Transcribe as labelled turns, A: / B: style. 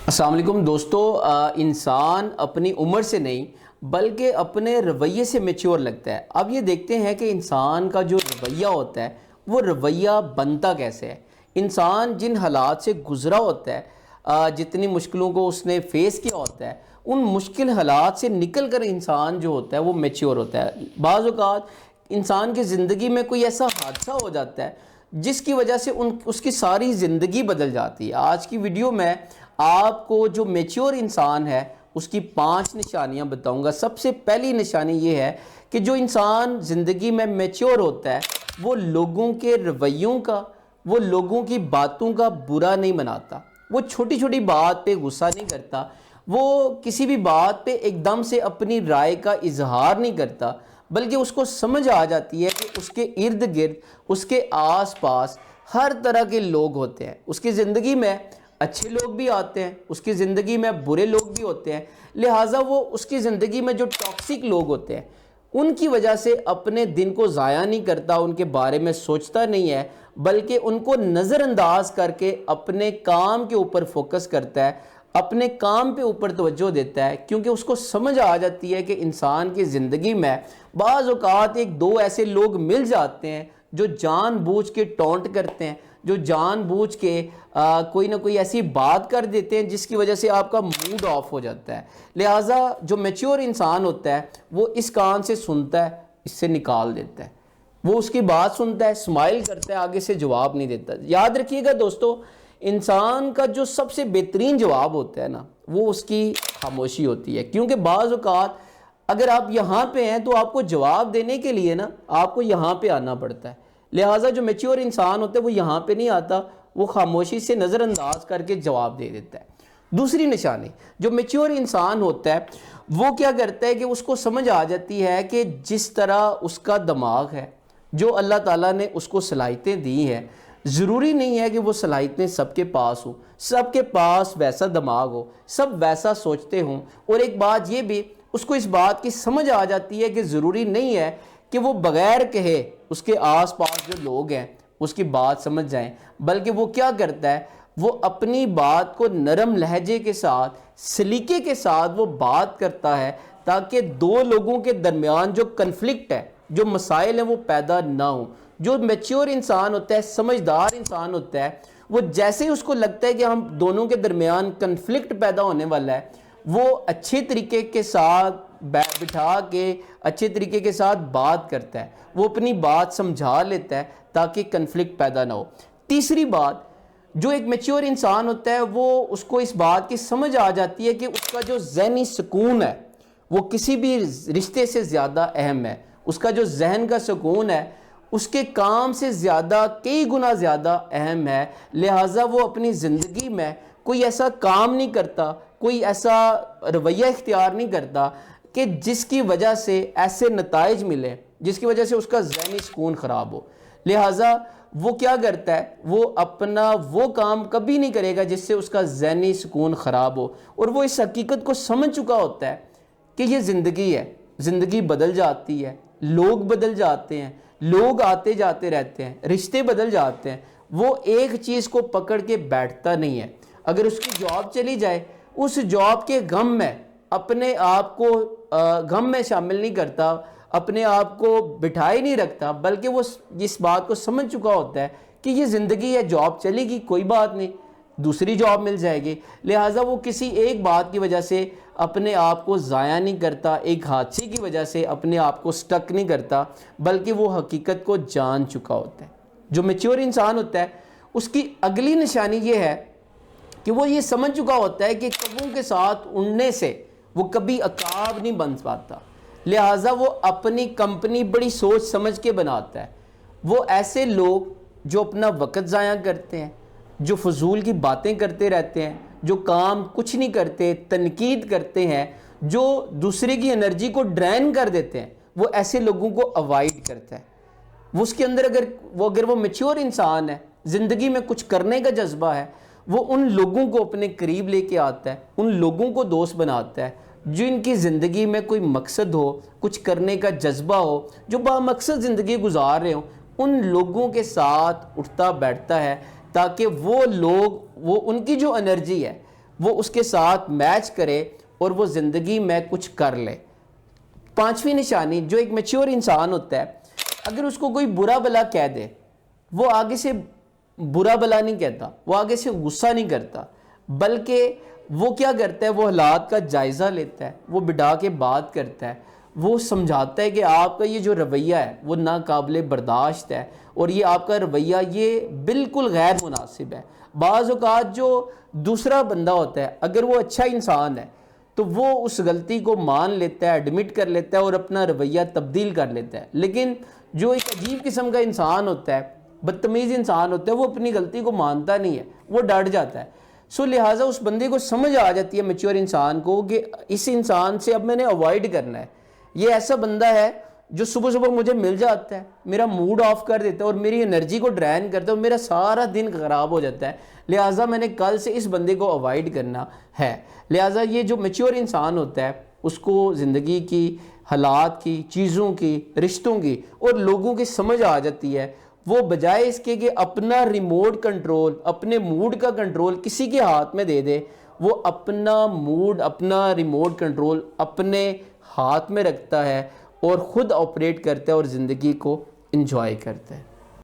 A: السلام علیکم دوستو، انسان اپنی عمر سے نہیں بلکہ اپنے رویے سے میچور لگتا ہے۔ اب یہ دیکھتے ہیں کہ انسان کا جو رویہ ہوتا ہے وہ رویہ بنتا کیسے ہے۔ انسان جن حالات سے گزرا ہوتا ہے، جتنی مشکلوں کو اس نے فیس کیا ہوتا ہے، ان مشکل حالات سے نکل کر انسان جو ہوتا ہے وہ میچور ہوتا ہے۔ بعض اوقات انسان کی زندگی میں کوئی ایسا حادثہ ہو جاتا ہے جس کی وجہ سے اس کی ساری زندگی بدل جاتی ہے۔ آج کی ویڈیو میں آپ کو جو میچور انسان ہے اس کی 5 نشانیاں بتاؤں گا۔ سب سے پہلی نشانی یہ ہے کہ جو انسان زندگی میں میچور ہوتا ہے وہ لوگوں کے رویوں کا، وہ لوگوں کی باتوں کا برا نہیں مناتا، وہ چھوٹی چھوٹی بات پہ غصہ نہیں کرتا، وہ کسی بھی بات پہ ایک دم سے اپنی رائے کا اظہار نہیں کرتا، بلکہ اس کو سمجھ آ جاتی ہے کہ اس کے ارد گرد، اس کے آس پاس ہر طرح کے لوگ ہوتے ہیں۔ اس کی زندگی میں اچھے لوگ بھی آتے ہیں، اس کی زندگی میں برے لوگ بھی ہوتے ہیں، لہٰذا وہ اس کی زندگی میں جو ٹاکسک لوگ ہوتے ہیں ان کی وجہ سے اپنے دن کو ضائع نہیں کرتا، ان کے بارے میں سوچتا نہیں ہے، بلکہ ان کو نظر انداز کر کے اپنے کام کے اوپر فوکس کرتا ہے، اپنے کام پہ اوپر توجہ دیتا ہے، کیونکہ اس کو سمجھ آ جاتی ہے کہ انسان کی زندگی میں بعض اوقات ایک دو ایسے لوگ مل جاتے ہیں جو جان بوجھ کے ٹونٹ کرتے ہیں، جو جان بوجھ کے کوئی نہ کوئی ایسی بات کر دیتے ہیں جس کی وجہ سے آپ کا موڈ آف ہو جاتا ہے۔ لہٰذا جو میچور انسان ہوتا ہے وہ اس کان سے سنتا ہے، اس سے نکال دیتا ہے، وہ اس کی بات سنتا ہے، اسمائل کرتا ہے، آگے سے جواب نہیں دیتا۔ یاد رکھیے گا دوستو، انسان کا جو سب سے بہترین جواب ہوتا ہے نا وہ اس کی خاموشی ہوتی ہے، کیونکہ بعض اوقات اگر آپ یہاں پہ ہیں تو آپ کو جواب دینے کے لیے نا آپ کو یہاں پہ آنا پڑتا ہے۔ لہٰذا جو میچور انسان ہوتا ہے وہ یہاں پہ نہیں آتا، وہ خاموشی سے نظر انداز کر کے جواب دے دیتا ہے۔ دوسری نشانی، جو میچور انسان ہوتا ہے وہ کیا کرتا ہے کہ اس کو سمجھ آ جاتی ہے کہ جس طرح اس کا دماغ ہے، جو اللہ تعالیٰ نے اس کو صلاحیتیں دی ہیں، ضروری نہیں ہے کہ وہ صلاحیتیں سب کے پاس ہوں، سب کے پاس ویسا دماغ ہو، سب ویسا سوچتے ہوں۔ اور ایک بات یہ بھی اس کو اس بات کی سمجھ آ جاتی ہے کہ ضروری نہیں ہے کہ وہ بغیر کہے اس کے آس پاس جو لوگ ہیں اس کی بات سمجھ جائیں، بلکہ وہ کیا کرتا ہے، وہ اپنی بات کو نرم لہجے کے ساتھ، سلیقے کے ساتھ وہ بات کرتا ہے تاکہ دو لوگوں کے درمیان جو کنفلکٹ ہے، جو مسائل ہیں وہ پیدا نہ ہوں۔ جو میچور انسان ہوتا ہے، سمجھدار انسان ہوتا ہے، وہ جیسے ہی اس کو لگتا ہے کہ ہم دونوں کے درمیان کنفلکٹ پیدا ہونے والا ہے، وہ اچھے طریقے کے ساتھ بٹھا کے اچھے طریقے کے ساتھ بات کرتا ہے، وہ اپنی بات سمجھا لیتا ہے تاکہ کنفلکٹ پیدا نہ ہو۔ تیسری بات، جو ایک میچور انسان ہوتا ہے وہ اس کو اس بات کی سمجھ آ جاتی ہے کہ اس کا جو ذہنی سکون ہے وہ کسی بھی رشتے سے زیادہ اہم ہے، اس کا جو ذہن کا سکون ہے اس کے کام سے زیادہ، کئی گنا زیادہ اہم ہے۔ لہٰذا وہ اپنی زندگی میں کوئی ایسا کام نہیں کرتا، کوئی ایسا رویہ اختیار نہیں کرتا کہ جس کی وجہ سے ایسے نتائج ملے جس کی وجہ سے اس کا ذہنی سکون خراب ہو۔ لہٰذا وہ کیا کرتا ہے، وہ اپنا وہ کام کبھی نہیں کرے گا جس سے اس کا ذہنی سکون خراب ہو، اور وہ اس حقیقت کو سمجھ چکا ہوتا ہے کہ یہ زندگی ہے، زندگی بدل جاتی ہے، لوگ بدل جاتے ہیں، لوگ آتے جاتے رہتے ہیں، رشتے بدل جاتے ہیں۔ وہ ایک چیز کو پکڑ کے بیٹھتا نہیں ہے، اگر اس کی جاب چلی جائے اس جاب کے غم میں اپنے آپ کو غم میں شامل نہیں کرتا، اپنے آپ کو بٹھائے نہیں رکھتا، بلکہ وہ اس بات کو سمجھ چکا ہوتا ہے کہ یہ زندگی ہے، جاب چلے گی کوئی بات نہیں، دوسری جاب مل جائے گی۔ لہٰذا وہ کسی ایک بات کی وجہ سے اپنے آپ کو ضائع نہیں کرتا، ایک حادثے کی وجہ سے اپنے آپ کو سٹک نہیں کرتا، بلکہ وہ حقیقت کو جان چکا ہوتا ہے۔ جو میچور انسان ہوتا ہے اس کی اگلی نشانی یہ ہے کہ وہ یہ سمجھ چکا ہوتا ہے کہ کبوں کے ساتھ اڑنے سے وہ کبھی عقاب نہیں بن پاتا، لہٰذا وہ اپنی کمپنی بڑی سوچ سمجھ کے بناتا ہے۔ وہ ایسے لوگ جو اپنا وقت ضائع کرتے ہیں، جو فضول کی باتیں کرتے رہتے ہیں، جو کام کچھ نہیں کرتے، تنقید کرتے ہیں، جو دوسرے کی انرجی کو ڈرین کر دیتے ہیں، وہ ایسے لوگوں کو اوائڈ کرتا ہے۔ وہ اس کے اندر اگر وہ میچور انسان ہے، زندگی میں کچھ کرنے کا جذبہ ہے، وہ ان لوگوں کو اپنے قریب لے کے آتا ہے، ان لوگوں کو دوست بناتا ہے جن کی زندگی میں کوئی مقصد ہو، کچھ کرنے کا جذبہ ہو، جو بامقصد زندگی گزار رہے ہوں، ان لوگوں کے ساتھ اٹھتا بیٹھتا ہے تاکہ وہ لوگ، وہ ان کی جو انرجی ہے وہ اس کے ساتھ میچ کرے اور وہ زندگی میں کچھ کر لے۔ پانچویں نشانی، جو ایک میچور انسان ہوتا ہے، اگر اس کو کوئی برا بلا کہہ دے، وہ آگے سے برا بلا نہیں کہتا، وہ آگے سے غصہ نہیں کرتا، بلکہ وہ کیا کرتا ہے، وہ حالات کا جائزہ لیتا ہے، وہ بٹھا کے بات کرتا ہے، وہ سمجھاتا ہے کہ آپ کا یہ جو رویہ ہے وہ ناقابل برداشت ہے، اور یہ آپ کا رویہ یہ بالکل غیر مناسب ہے۔ بعض اوقات جو دوسرا بندہ ہوتا ہے، اگر وہ اچھا انسان ہے تو وہ اس غلطی کو مان لیتا ہے، ایڈمٹ کر لیتا ہے اور اپنا رویہ تبدیل کر لیتا ہے، لیکن جو ایک عجیب قسم کا انسان ہوتا ہے، بدتمیز انسان ہوتا ہے، وہ اپنی غلطی کو مانتا نہیں ہے، وہ ڈٹ جاتا ہے۔ لہٰذا اس بندے کو سمجھ آ جاتی ہے، میچور انسان کو، کہ اس انسان سے اب میں نے اوائڈ کرنا ہے۔ یہ ایسا بندہ ہے جو صبح صبح مجھے مل جاتا ہے، میرا موڈ آف کر دیتا ہے اور میری انرجی کو ڈرین کرتا ہے اور میرا سارا دن خراب ہو جاتا ہے، لہٰذا میں نے کل سے اس بندے کو اوائڈ کرنا ہے۔ لہٰذا یہ جو میچور انسان ہوتا ہے، اس کو زندگی کی، حالات کی، چیزوں کی، رشتوں کی اور لوگوں کی سمجھ آ جاتی ہے۔ وہ بجائے اس کے کہ اپنا ریموٹ کنٹرول، اپنے موڈ کا کنٹرول کسی کے ہاتھ میں دے دے، وہ اپنا موڈ، اپنا ریموٹ کنٹرول اپنے ہاتھ میں رکھتا ہے اور خود آپریٹ کرتا ہے اور زندگی کو انجوائے کرتا ہے۔